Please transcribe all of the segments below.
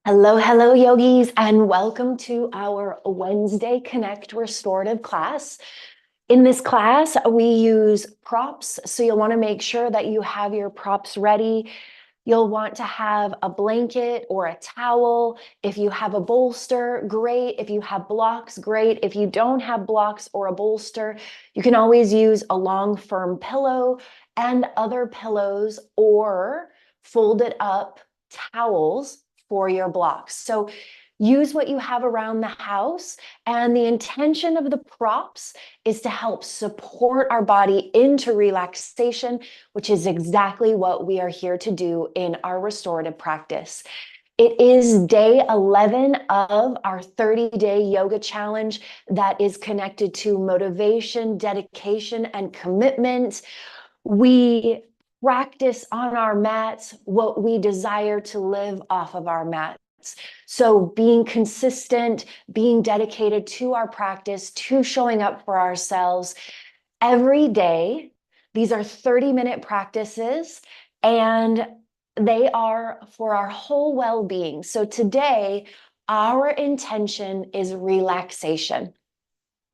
Hello, hello, yogis, and welcome to our Wednesday Connect Restorative class. In this class, we use props, so you'll want to make sure that you have your props ready. You'll want to have a blanket or a towel. If you have a bolster, great. If you have blocks, great. If you don't have blocks or a bolster, you can always use a long, firm pillow and other pillows or folded up towels for your blocks. So use what you have around the house. And the intention of the props is to help support our body into relaxation, which is exactly what we are here to do in our restorative practice. It is day 11 of our 30-day yoga challenge that is connected to motivation, dedication, and commitment. We practice on our mats what we desire to live off of our mats. So being consistent, being dedicated to our practice, to showing up for ourselves every day. These are 30-minute practices, and they are for our whole well-being. So today, our intention is relaxation.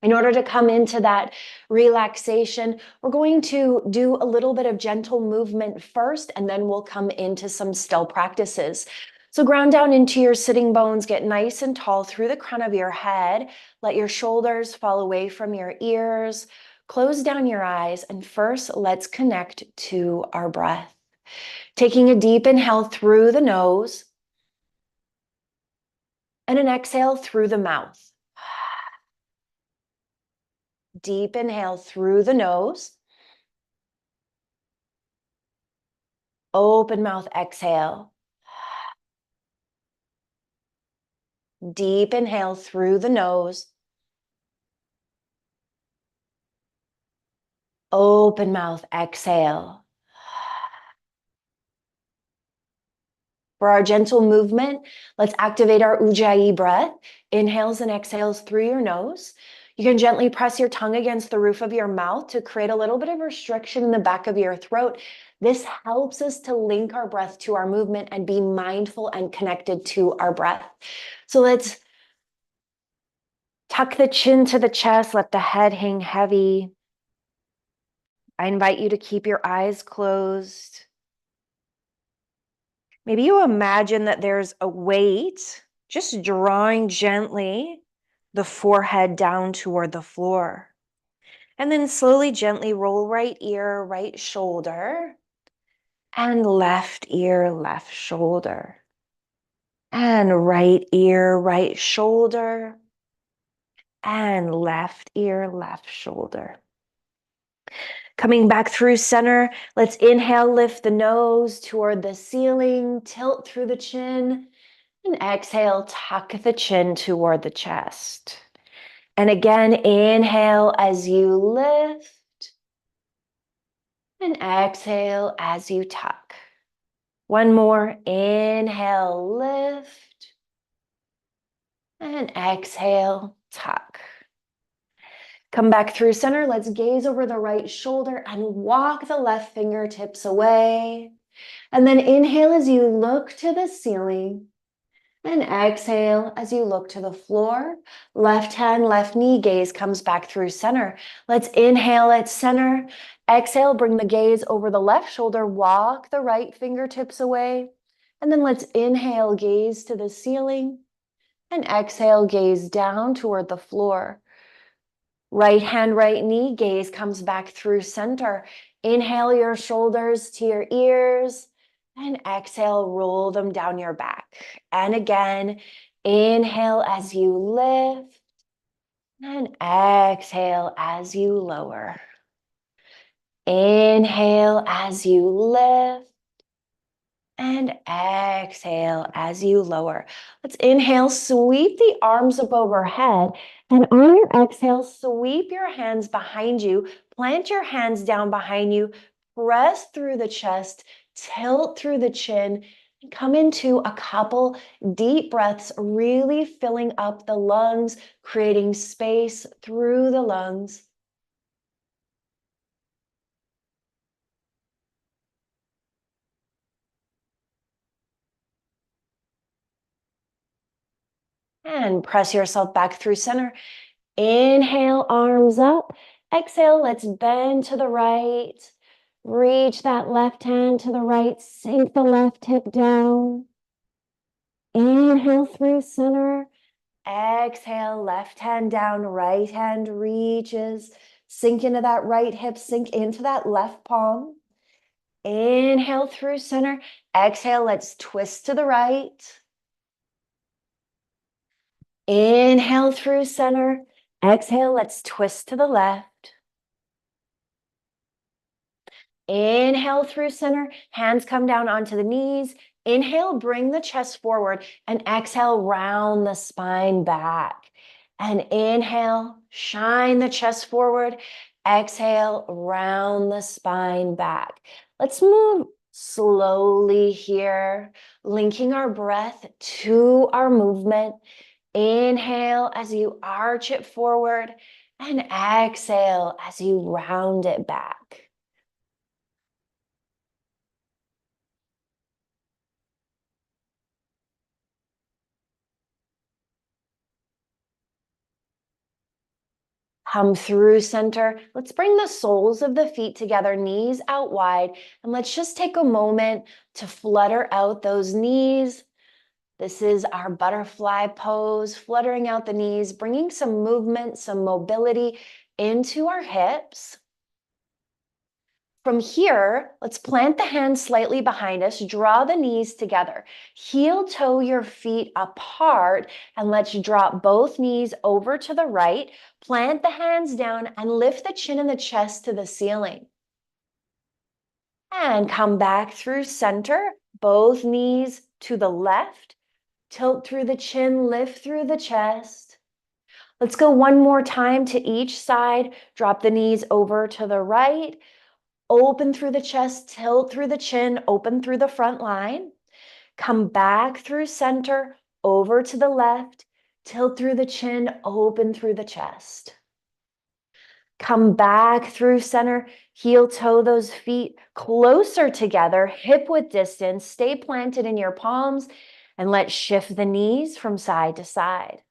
In order to come into that relaxation, we're going to do a little bit of gentle movement first, and then we'll come into some still practices. So ground down into your sitting bones, get nice and tall through the crown of your head. Let your shoulders fall away from your ears. Close down your eyes, and first, let's connect to our breath. Taking a deep inhale through the nose and an exhale through the mouth. Deep inhale through the nose. Open mouth, exhale. Deep inhale through the nose. Open mouth, exhale. For our gentle movement, let's activate our Ujjayi breath. Inhales and exhales through your nose. You can gently press your tongue against the roof of your mouth to create a little bit of restriction in the back of your throat. This helps us to link our breath to our movement and be mindful and connected to our breath. So let's tuck the chin to the chest, let the head hang heavy. I invite you to keep your eyes closed. Maybe you imagine that there's a weight just drawing gently the forehead down toward the floor. And then slowly, gently roll right ear, right shoulder, and left ear, left shoulder. And right ear, right shoulder, and left ear, left shoulder. Coming back through center, let's inhale, lift the nose toward the ceiling, tilt through the chin, and exhale, tuck the chin toward the chest. And again, inhale as you lift, and exhale as you tuck. One more, inhale, lift, and exhale, tuck. Come back through center. Let's gaze over the right shoulder and walk the left fingertips away. And then inhale as you look to the ceiling. And exhale as you look to the floor. Left hand, left knee, gaze comes back through center. Let's inhale at center. Exhale, bring the gaze over the left shoulder. Walk the right fingertips away. And then let's inhale, gaze to the ceiling. And exhale, gaze down toward the floor. Right hand, right knee, gaze comes back through center. Inhale your shoulders to your ears, and exhale, roll them down your back. And again, inhale as you lift, and exhale as you lower. Inhale as you lift, and exhale as you lower. Let's inhale, sweep the arms up overhead. And on your exhale, sweep your hands behind you. Plant your hands down behind you. Press through the chest. Tilt through the chin. And come into a couple deep breaths, really filling up the lungs, creating space through the lungs. And press yourself back through center. Inhale, arms up. Exhale, let's bend to the right. Reach that left hand to the right. Sink the left hip down. Inhale through center. Exhale, left hand down, right hand reaches. Sink into that right hip, sink into that left palm. Inhale through center. Exhale, let's twist to the right. Inhale through center. Exhale, let's twist to the left. Inhale through center. Hands come down onto the knees. Inhale, bring the chest forward, and exhale, round the spine back. And inhale, shine the chest forward. Exhale, round the spine back. Let's move slowly here, linking our breath to our movement. Inhale as you arch it forward, and exhale as you round it back. Come through center. Let's bring the soles of the feet together, knees out wide, and let's just take a moment to flutter out those knees. This is our butterfly pose, fluttering out the knees, bringing some movement, some mobility into our hips. From here, let's plant the hands slightly behind us, draw the knees together, heel toe your feet apart, and let's drop both knees over to the right, plant the hands down, and lift the chin and the chest to the ceiling. And come back through center, both knees to the left, tilt through the chin, lift through the chest. Let's go one more time to each side, drop the knees over to the right, open through the chest, tilt through the chin, open through the front line. Come back through center, over to the left, tilt through the chin, open through the chest. Come back through center, heel toe those feet closer together, hip width distance, stay planted in your palms, and let's shift the knees from side to side.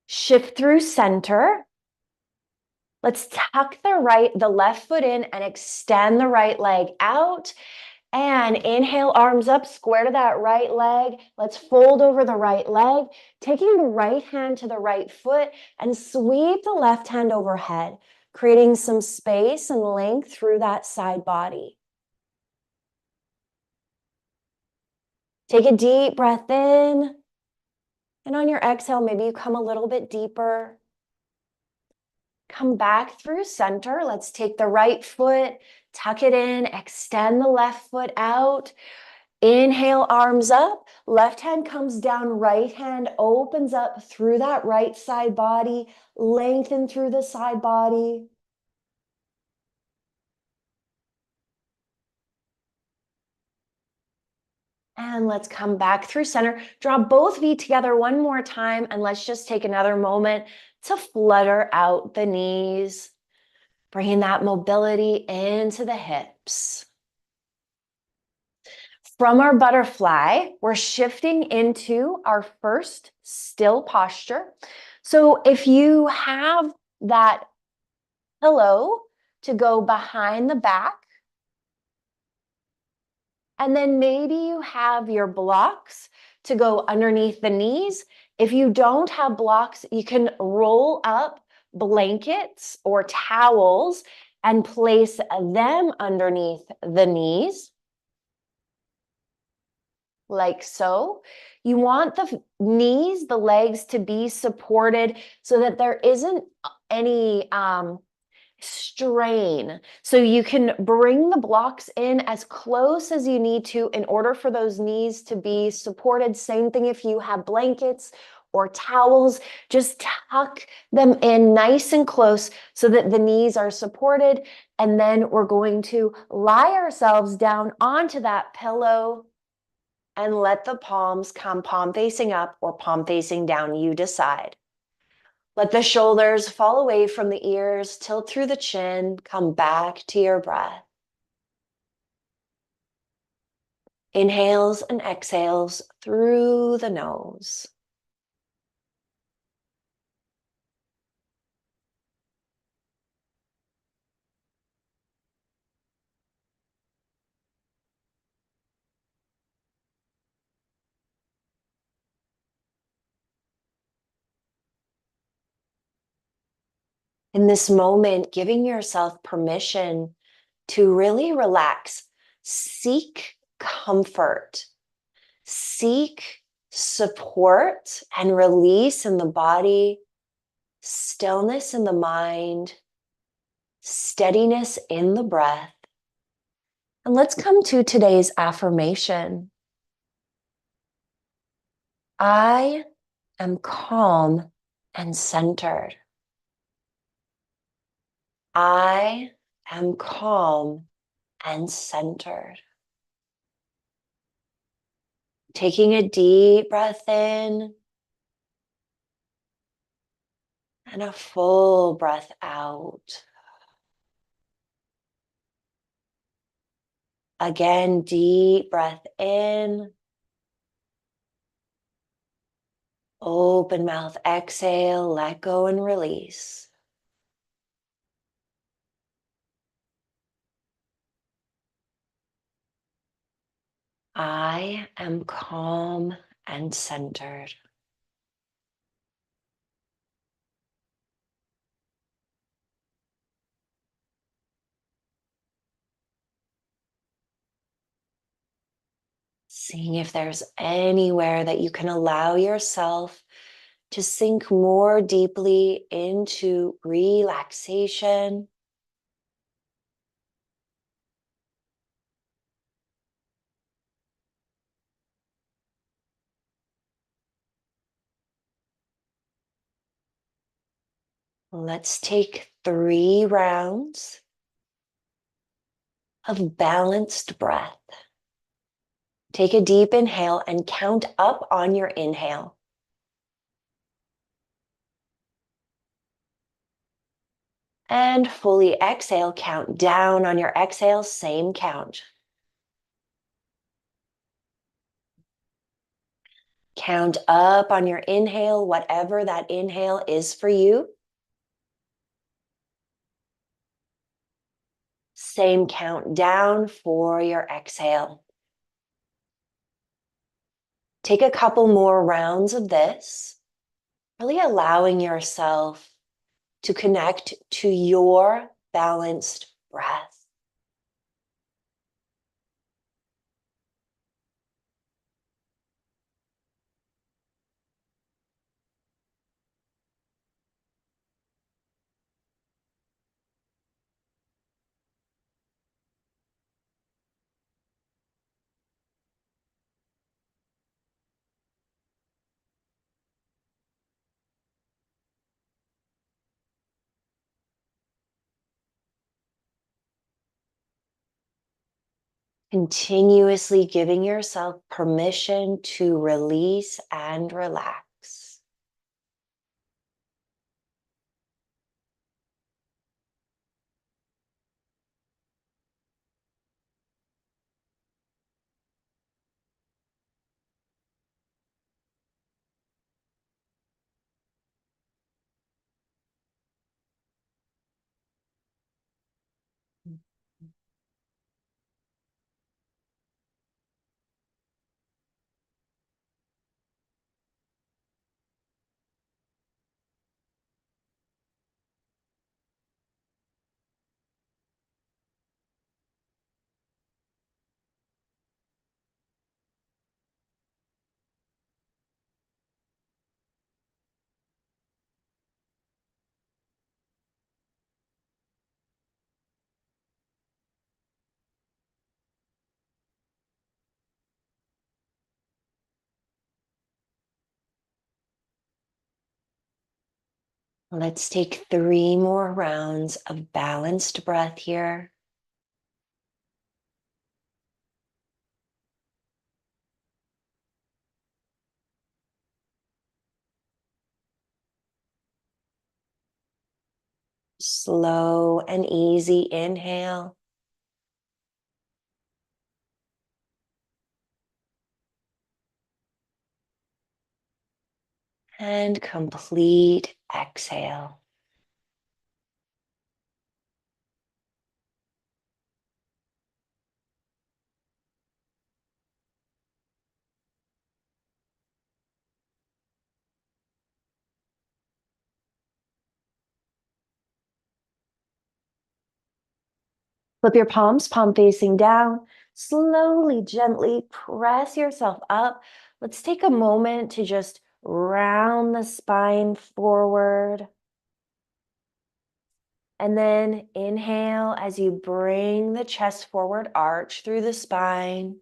Shift through center. Let's tuck the left foot in and extend the right leg out. And inhale, arms up, square to that right leg. Let's fold over the right leg, taking the right hand to the right foot and sweep the left hand overhead, creating some space and length through that side body. Take a deep breath in. And on your exhale, maybe you come a little bit deeper. Come back through center. Let's take the right foot, tuck it in, extend the left foot out. Inhale, arms up. Left hand comes down, right hand opens up through that right side body, lengthen through the side body. And let's come back through center. Draw both feet together one more time, and let's just take another moment to flutter out the knees, bringing that mobility into the hips. From our butterfly, we're shifting into our first still posture. So if you have that pillow to go behind the back, and then maybe you have your blocks to go underneath the knees. If you don't have blocks, you can roll up blankets or towels and place them underneath the knees, like so. You want the knees, the legs to be supported so that there isn't any strain. So you can bring the blocks in as close as you need to in order for those knees to be supported. Same thing if you have blankets or towels, just tuck them in nice and close so that the knees are supported. And then we're going to lie ourselves down onto that pillow and let the palms come palm facing up or palm facing down. You decide. Let the shoulders fall away from the ears, tilt through the chin, come back to your breath. Inhales and exhales through the nose. In this moment, giving yourself permission to really relax. Seek comfort, seek support and release in the body, stillness in the mind, steadiness in the breath. And let's come to today's affirmation. I am calm and centered. I am calm and centered. Taking a deep breath in and a full breath out. Again, deep breath in. Open mouth, exhale, let go and release. I am calm and centered. Seeing if there's anywhere that you can allow yourself to sink more deeply into relaxation. Let's take 3 rounds of balanced breath. Take a deep inhale and count up on your inhale. And fully exhale, count down on your exhale, same count. Count up on your inhale, whatever that inhale is for you. Same count down for your exhale. Take a couple more rounds of this, really allowing yourself to connect to your balanced breath. Continuously giving yourself permission to release and relax. Let's take 3 more rounds of balanced breath here. Slow and easy inhale. And complete exhale. Flip your palms, palm facing down. Slowly, gently press yourself up. Let's take a moment to just round the spine forward. And then inhale as you bring the chest forward, arch through the spine.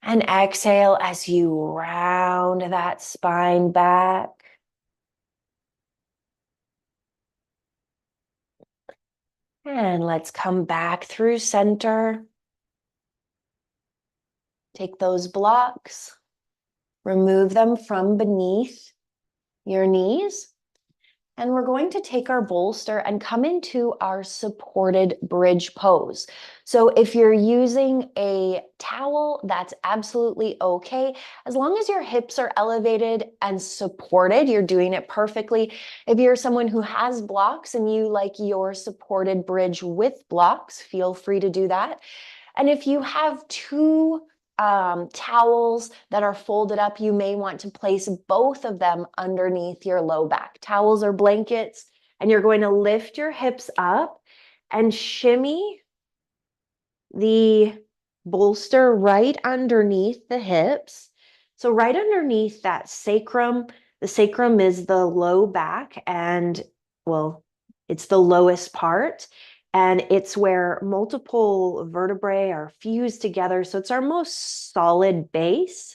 And exhale as you round that spine back. And let's come back through center. Take those blocks, remove them from beneath your knees. And we're going to take our bolster and come into our supported bridge pose. So if you're using a towel, that's absolutely okay. As long as your hips are elevated and supported, you're doing it perfectly. If you're someone who has blocks and you like your supported bridge with blocks, feel free to do that. And if you have two towels that are folded up, you may want to place both of them underneath your low back. Towels or blankets, and you're going to lift your hips up and shimmy the bolster right underneath the hips. So right underneath that sacrum, the sacrum is the low back and, well, it's the lowest part. And it's where multiple vertebrae are fused together. So it's our most solid base.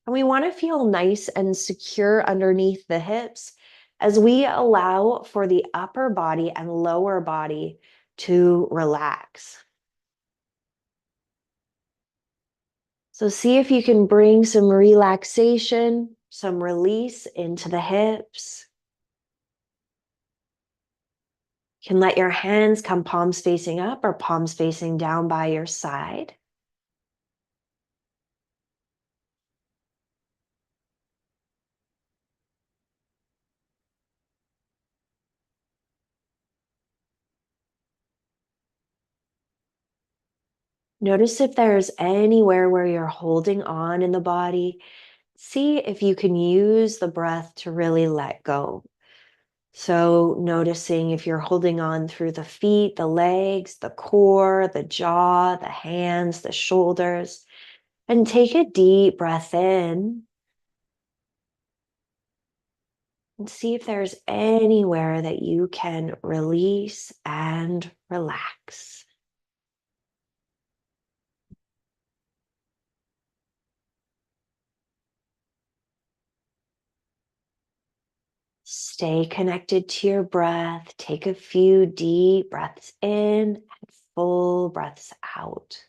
And we want to feel nice and secure underneath the hips as we allow for the upper body and lower body to relax. So see if you can bring some relaxation, some release into the hips. You can let your hands come palms facing up or palms facing down by your side. Notice if there's anywhere where you're holding on in the body. See if you can use the breath to really let go. So noticing if you're holding on through the feet, the legs, the core, the jaw, the hands, the shoulders, and take a deep breath in and see if there's anywhere that you can release and relax. Stay connected to your breath. Take a few deep breaths in and full breaths out.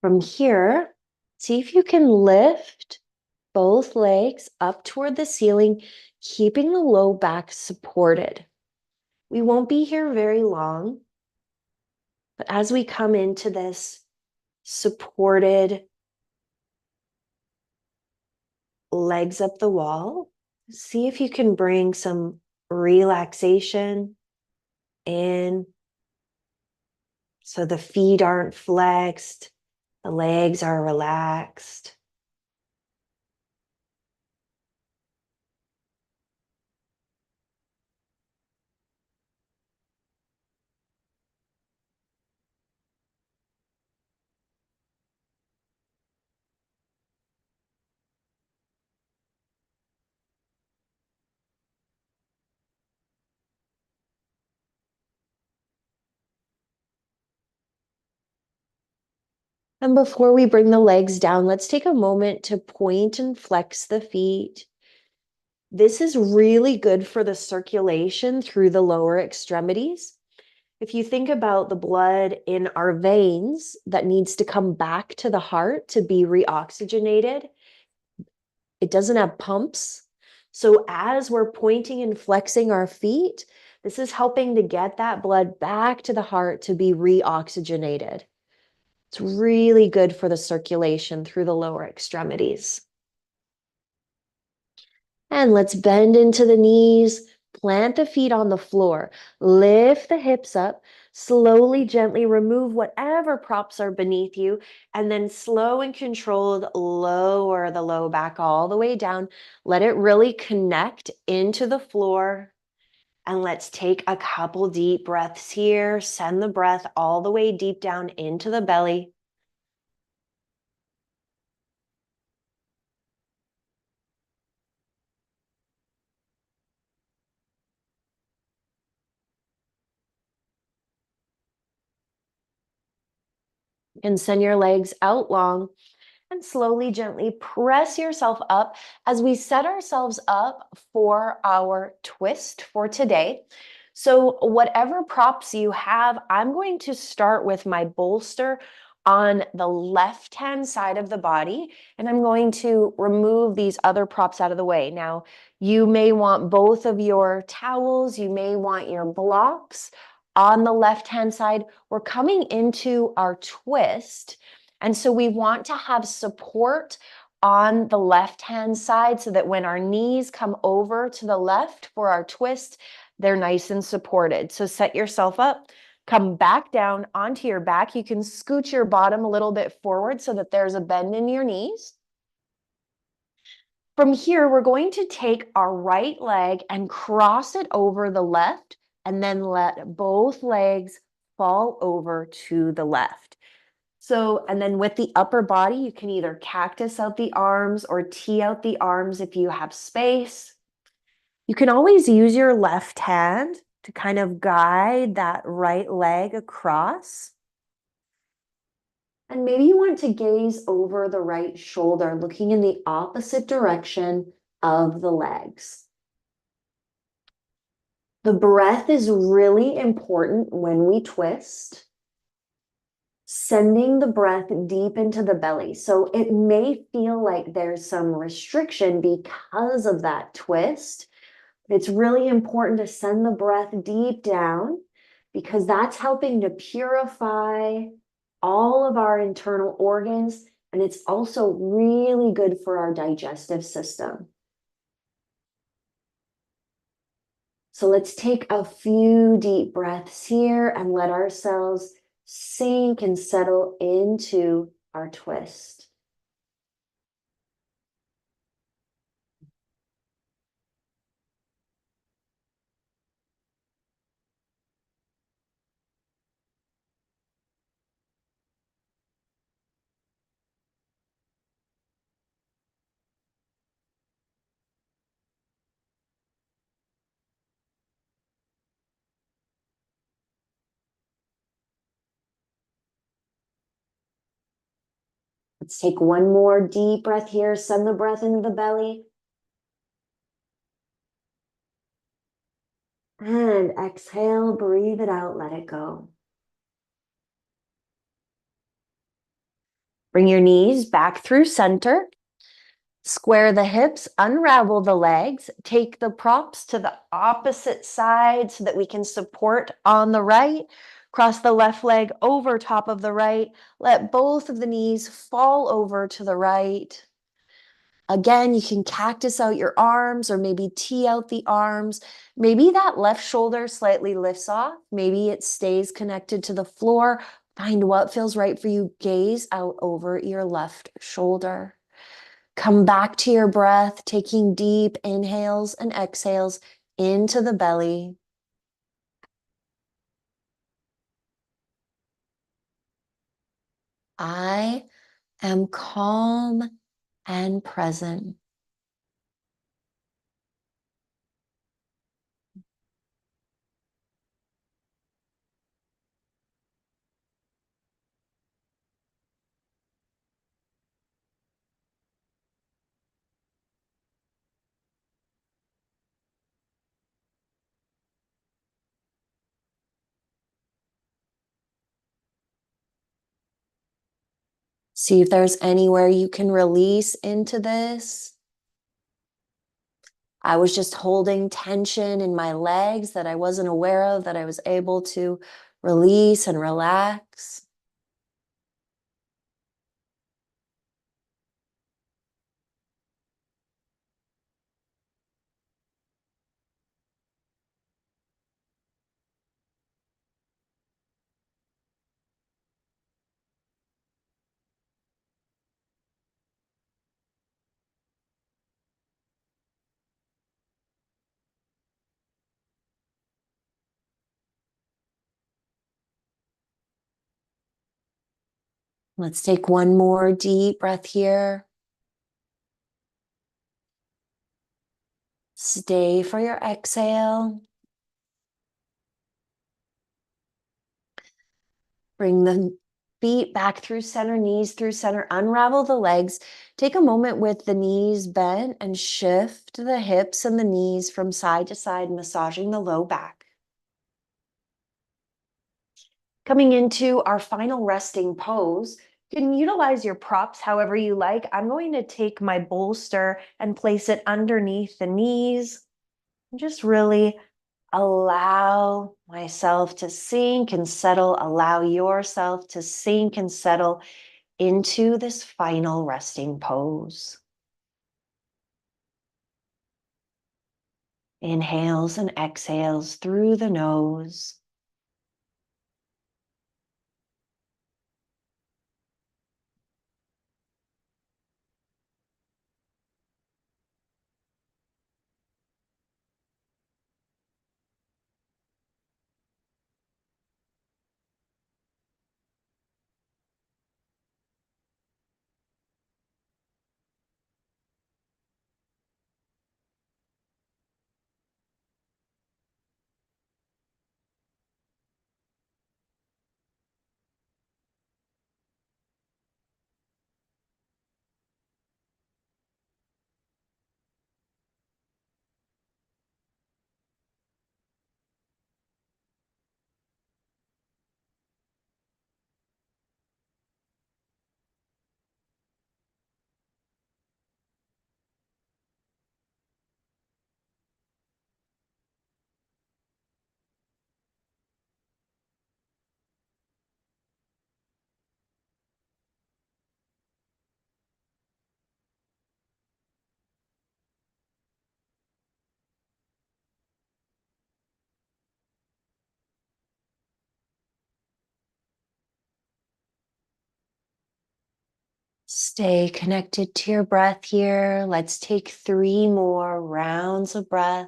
From here, see if you can lift Both legs up toward the ceiling, keeping the low back supported. We won't be here very long, but as we come into this supported legs up the wall, see if you can bring some relaxation in. So the feet aren't flexed, the legs are relaxed. And before we bring the legs down, let's take a moment to point and flex the feet. This is really good for the circulation through the lower extremities. If you think about the blood in our veins that needs to come back to the heart to be reoxygenated, it doesn't have pumps. So as we're pointing and flexing our feet, this is helping to get that blood back to the heart to be reoxygenated. It's really good for the circulation through the lower extremities. And let's bend into the knees, plant the feet on the floor, lift the hips up, slowly, gently remove whatever props are beneath you, and then slow and controlled, lower the low back all the way down. Let it really connect into the floor. And let's take a couple deep breaths here. Send the breath all the way deep down into the belly. And send your legs out long. And slowly, gently press yourself up as we set ourselves up for our twist for today. So whatever props you have, I'm going to start with my bolster on the left-hand side of the body, and I'm going to remove these other props out of the way. Now, you may want both of your towels, you may want your blocks on the left-hand side. We're coming into our twist. And so we want to have support on the left-hand side so that when our knees come over to the left for our twist, they're nice and supported. So set yourself up, come back down onto your back. You can scoot your bottom a little bit forward so that there's a bend in your knees. From here, we're going to take our right leg and cross it over the left, and then let both legs fall over to the left. So, and then with the upper body, you can either cactus out the arms or tee out the arms if you have space. You can always use your left hand to kind of guide that right leg across. And maybe you want to gaze over the right shoulder, looking in the opposite direction of the legs. The breath is really important when we twist. Sending the breath deep into the belly. So it may feel like there's some restriction because of that twist. It's really important to send the breath deep down because that's helping to purify all of our internal organs. And it's also really good for our digestive system. So let's take a few deep breaths here and let ourselves sink and settle into our twist. Let's take one more deep breath here. Send the breath into the belly. And exhale, breathe it out, let it go. Bring your knees back through center. Square the hips, unravel the legs, take the props to the opposite side so that we can support on the right. Cross the left leg over top of the right. Let both of the knees fall over to the right. Again, you can cactus out your arms or maybe tee out the arms. Maybe that left shoulder slightly lifts off. Maybe it stays connected to the floor. Find what feels right for you. Gaze out over your left shoulder. Come back to your breath, taking deep inhales and exhales into the belly. I am calm and present. See if there's anywhere you can release into this. I was just holding tension in my legs that I wasn't aware of, that I was able to release and relax. Let's take one more deep breath here. Stay for your exhale. Bring the feet back through center, knees through center. Unravel the legs. Take a moment with the knees bent and shift the hips and the knees from side to side, massaging the low back. Coming into our final resting pose, you can utilize your props however you like. I'm going to take my bolster and place it underneath the knees. Just really allow myself to sink and settle. Allow yourself to sink and settle into this final resting pose. Inhales and exhales through the nose. Stay connected to your breath here. Let's take 3 more rounds of breath.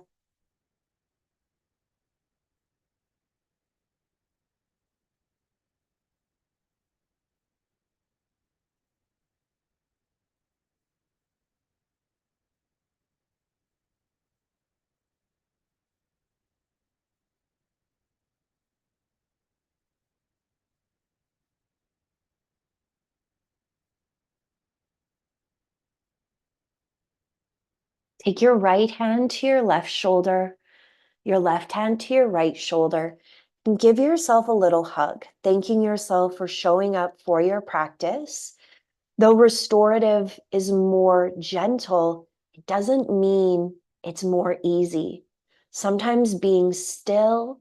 Take your right hand to your left shoulder, your left hand to your right shoulder, and give yourself a little hug, thanking yourself for showing up for your practice. Though restorative is more gentle, it doesn't mean it's more easy. Sometimes being still,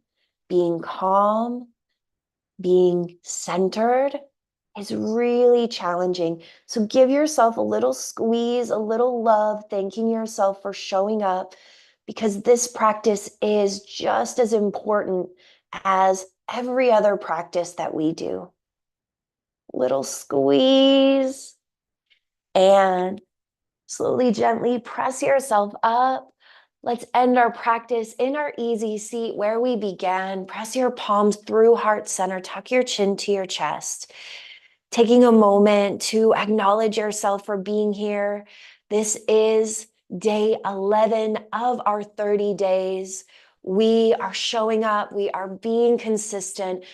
being calm, being centered is really challenging. So give yourself a little squeeze, a little love, thanking yourself for showing up, because this practice is just as important as every other practice that we do. Little squeeze, and slowly, gently press yourself up. Let's end our practice in our easy seat where we began. Press your palms through heart center, tuck your chin to your chest. Taking a moment to acknowledge yourself for being here. This is day 11 of our 30 days. We are showing up, we are being consistent,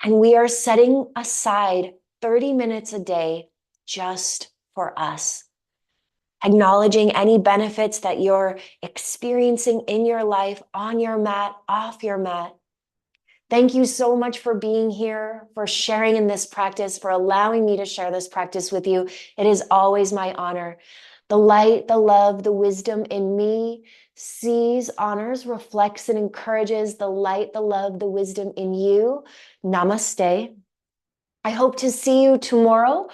and we are setting aside 30 minutes a day just for us. Acknowledging any benefits that you're experiencing in your life, on your mat, off your mat. Thank you so much for being here, for sharing in this practice, for allowing me to share this practice with you. It is always my honor. The light, the love, the wisdom in me sees, honors, reflects, and encourages the light, the love, the wisdom in you. Namaste. I hope to see you tomorrow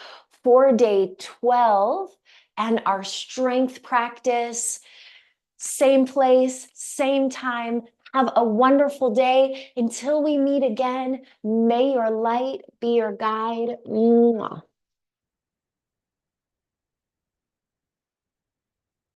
for day 12 and our strength practice. Same place, same time. Have a wonderful day. Until we meet again, may your light be your guide. Mwah.